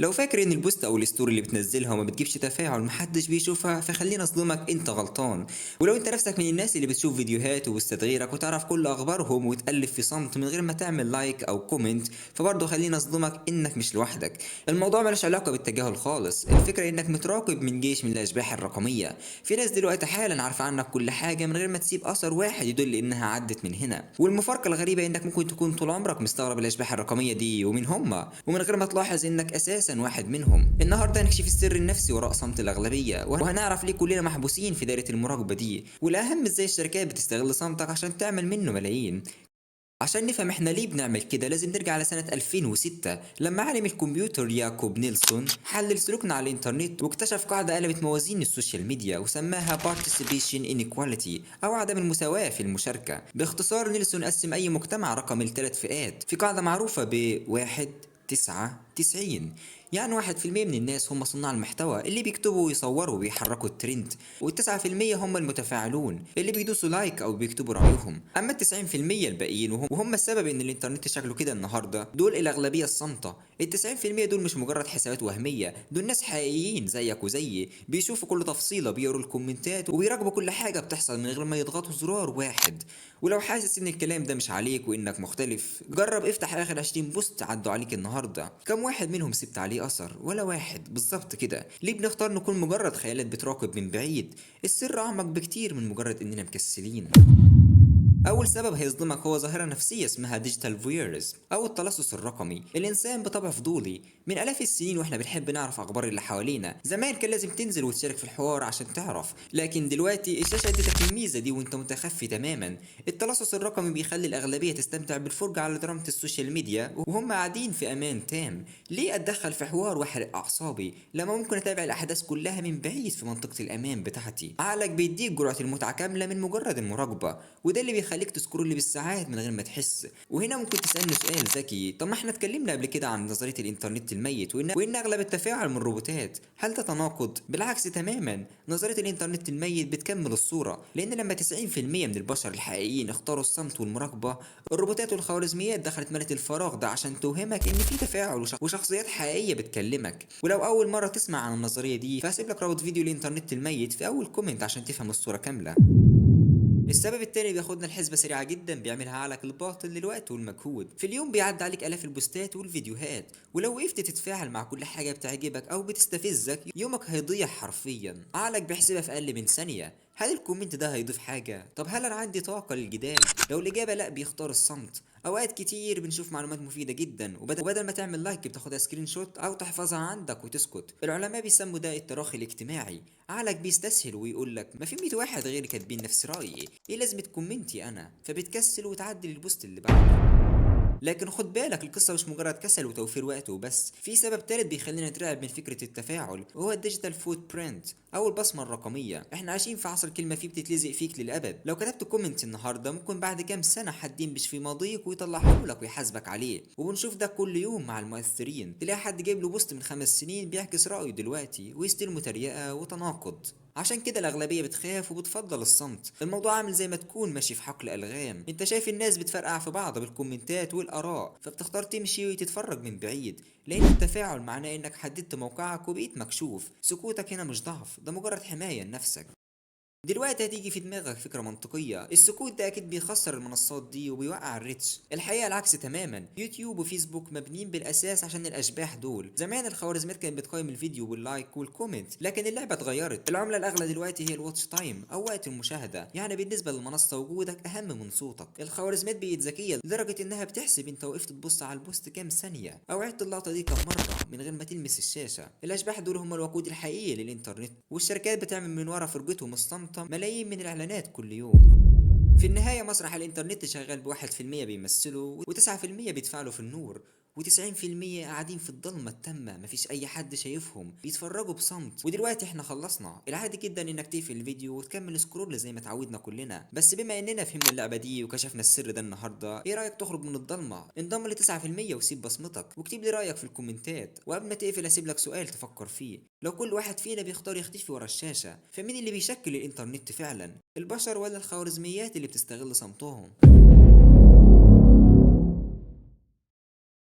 لو فاكر ان البوست او الستوري اللي بتنزلها وما بتجيبش تفاعل محدش بيشوفها، فخليني اصدمك، انت غلطان. ولو انت نفسك من الناس اللي بتشوف فيديوهات وبوستات غيرك وتعرف كل اخبارهم وتألف في صمت من غير ما تعمل لايك او كومنت، فبرضه خليني اصدمك انك مش لوحدك. الموضوع ملوش علاقه بالتجاهل خالص، الفكره انك متراقب من جيش من الاشباح الرقميه. في ناس دلوقتي حالا عارفه عنك كل حاجه من غير ما تسيب اثر واحد يدل انها عدت من هنا. والمفارقه الغريبه انك ممكن تكون طول عمرك مستغرب الاشباح الرقميه دي ومين هم، ومن غير ما تلاحظ انك اساسا واحد منهم. النهارده هنكشف السر النفسي وراء صمت الاغلبيه، وهنعرف ليه كلنا محبوسين في دايره المراقبه دي، والاهم ازاي الشركات بتستغل صمتك عشان تعمل منه ملايين. عشان نفهم احنا ليه بنعمل كده لازم نرجع لسنة 2006 لما عالم الكمبيوتر ياكوب نيلسون حلل سلوكنا على الانترنت واكتشف قاعدة قلبت موازين السوشيال ميديا وسماها Participation Inequality أو عدم المساواة في المشاركة. باختصار نيلسون قسم أي مجتمع رقمي لثلاث فئات في قاعدة معروفة بواحد 99. يعني 1% من الناس هم صناع المحتوى اللي بيكتبوا ويصوروا وبيحركوا الترند، وال9% هم المتفاعلون اللي بيدوسوا لايك او بيكتبوا رأيهم. اما ال90% الباقيين وهم السبب ان الانترنت شكله كده النهارده، دول الاغلبية الصامتة. ال90% دول مش مجرد حسابات وهمية، دول ناس حقيقيين زيك وزيي، بيشوفوا كل تفصيلة، بيقروا الكومنتات وبيراقبوا كل حاجة بتحصل من غير ما يضغطوا زرار واحد. ولو حاسس ان الكلام ده مش عليك وانك مختلف، جرب افتح اخر 20 بوست عدوا عليك النهارده، كم واحد منهم سبت عليه اثر؟ ولا واحد بالظبط كده. ليه بنختار نكون مجرد خيالات بتراقب من بعيد؟ السر اعمق بكتير من مجرد اننا مكسلين. أول سبب هيصدمك هو ظاهرة نفسية اسمها ديجيتال فويرز أو التلصص الرقمي. الإنسان بطبع فضولي، من آلاف السنين وإحنا بنحب نعرف أخبار اللي حوالينا. زمان كان لازم تنزل وتشارك في الحوار عشان تعرف، لكن دلوقتي الشاشة ادتك الميزة دي وأنت متخفي تماما. التلصص الرقمي بيخلي الأغلبية تستمتع بالفرجة على دراما السوشيال ميديا وهم قاعدين في أمان تام. ليه أتدخل في حوار وأحرق أعصابي لما ممكن أتابع الأحداث كلها من بعيد في منطقة الأمان بتاعتي؟ عقلك بيديك جرعة المتعة كاملة من مجرد المراقبة، وده اللي بيخليك تسكرول بالساعات من غير ما تحس. وهنا ممكن تسألني سؤال ذكي، طب ما احنا اتكلمنا قبل كده عن نظرية الانترنت الميت وإن أغلب التفاعل من الروبوتات، هل ده تناقض؟ بالعكس تماما، نظرية الانترنت الميت بتكمل الصورة، لأن لما 90% من البشر الحقيقيين اختاروا الصمت والمراقبة، الروبوتات والخوارزميات دخلت ملت الفراغ ده عشان توهمك إن في تفاعل وشخصيات حقيقية بتكلمك. ولو أول مرة تسمع عن النظرية دي، فهسيب لك رابط فيديو الانترنت الميت في أول كومنت عشان تفهم الصورة كاملة. السبب التاني بياخدنا لحسبة سريعة جدا بيعملها عقلك الباطن للوقت والمجهود. في اليوم بيعدي عليك آلاف البوستات والفيديوهات، ولو وقفت تتفاعل مع كل حاجة بتعجبك أو بتستفزك، يومك هيضيع حرفيا. عقلك بيحسبها في أقل من ثانية. هل الكومنت ده هيضيف حاجة؟ طب هل أنا عندي طاقة للجدال؟ لو الإجابة لأ، بيختار الصمت. أوقات كتير بنشوف معلومات مفيدة جدا وبدل ما تعمل لايك بتاخدها سكرين شوت أو تحفظها عندك وتسكت. العلماء بيسموا ده التراخي الاجتماعي. عقلك بيستسهل ويقول لك ما في 100 واحد غيري كاتبين نفس رايي، ايه لازمه كومنتي انا؟ فبتكسل وتعدل البوست اللي بعده. لكن خد بالك، القصة مش مجرد كسل وتوفير وقت وبس، في سبب تالت بيخلينا نترعب من فكرة التفاعل، وهو الديجيتال فوت برينت أو البصمة الرقمية. احنا عايشين في عصر كلمة فيه بتتلزق فيك للأبد. لو كتبت كومنت النهاردة ممكن بعد كام سنة حد ينبش في ماضيك ويطلعه لك ويحاسبك عليه، وبنشوف ده كل يوم مع المؤثرين. تلاقي حد جايب له بوست من 5 سنين بيعكس رأيه دلوقتي ويستلمه تريقة وتناقض. عشان كده الأغلبية بتخاف وبتفضل الصمت. الموضوع عامل زي ما تكون ماشي في حقل ألغام، انت شايف الناس بتفرقع في بعض بالكومنتات والآراء، فبتختار تمشي وتتفرج من بعيد، لأن التفاعل معناه إنك حددت موقعك وبقيت مكشوف. سكوتك هنا مش ضعف، ده مجرد حماية لنفسك. دلوقتي هتيجي في دماغك فكرة منطقية، السكوت ده أكيد بيخسر المنصات دي وبيوقع الريتش. الحقيقة العكس تماما، يوتيوب وفيسبوك مبنيين بالأساس عشان الأشباح دول. زمان الخوارزميات كانت بتقيم الفيديو باللايك والكومنت، لكن اللعبة اتغيرت. العملة الأغلى دلوقتي هي الواتش تايم أو وقت المشاهدة، يعني بالنسبة للمنصة وجودك أهم من صوتك. الخوارزميات بقت ذكية لدرجة إنها بتحسب أنت وقفت تبص على البوست كام ثانية أو عدت اللقطة دي كام مرة من غير ما تلمس الشاشة. الأشباح دول هم الوقود الحقيقي للإنترنت، والشركات بتعمل من ورا فرجتهم الصامتة ملايين من الإعلانات كل يوم. في النهاية مسرح الإنترنت شغال ب1% بيمثلوا و9% بيدفعلوا في النور، و90% قاعدين في الضلمة التامة مفيش أي حد شايفهم بيتفرجوا بصمت. ودلوقتي احنا خلصنا، العادي جدا إنك تقفل الفيديو وتكمل سكرول زي ما اتعودنا كلنا، بس بما إننا فهمنا اللعبة دي وكشفنا السر ده النهاردة، إيه رأيك تخرج من الضلمة؟ انضم ل 9% وسيب بصمتك واكتب لي رأيك في الكومنتات. وقبل ما تقفل أسيب لك سؤال تفكر فيه، لو كل واحد فينا بيختار يختفي ورا الشاشة، فمين اللي بيشكل الإنترنت فعلا؟ البشر ولا الخوارزميات اللي بتستغل صمتهم؟